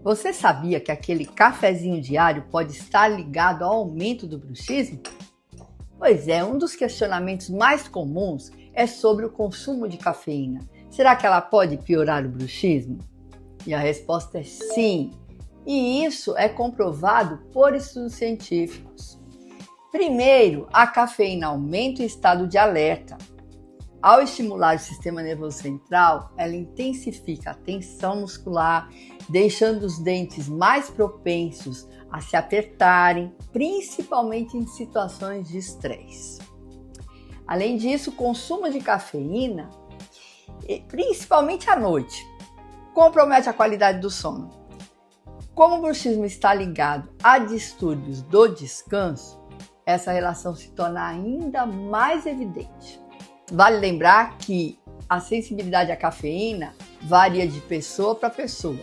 Você sabia que aquele cafezinho diário pode estar ligado ao aumento do bruxismo? Pois é, um dos questionamentos mais comuns é sobre o consumo de cafeína. Será que ela pode piorar o bruxismo? E a resposta é sim. E isso é comprovado por estudos científicos. Primeiro, a cafeína aumenta o estado de alerta. Ao estimular o sistema nervoso central, ela intensifica a tensão muscular, deixando os dentes mais propensos a se apertarem, principalmente em situações de estresse. Além disso, o consumo de cafeína, principalmente à noite, compromete a qualidade do sono. Como o bruxismo está ligado a distúrbios do descanso, essa relação se torna ainda mais evidente. Vale lembrar que a sensibilidade à cafeína varia de pessoa para pessoa.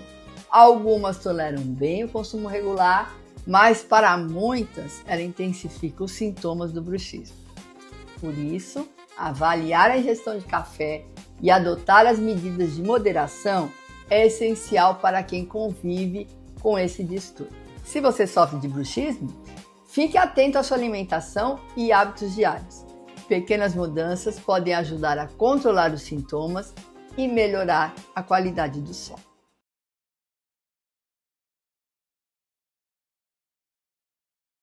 Algumas toleram bem o consumo regular, mas para muitas ela intensifica os sintomas do bruxismo. Por isso, avaliar a ingestão de café e adotar as medidas de moderação é essencial para quem convive com esse distúrbio. Se você sofre de bruxismo, fique atento à sua alimentação e hábitos diários. Pequenas mudanças podem ajudar a controlar os sintomas e melhorar a qualidade do sono.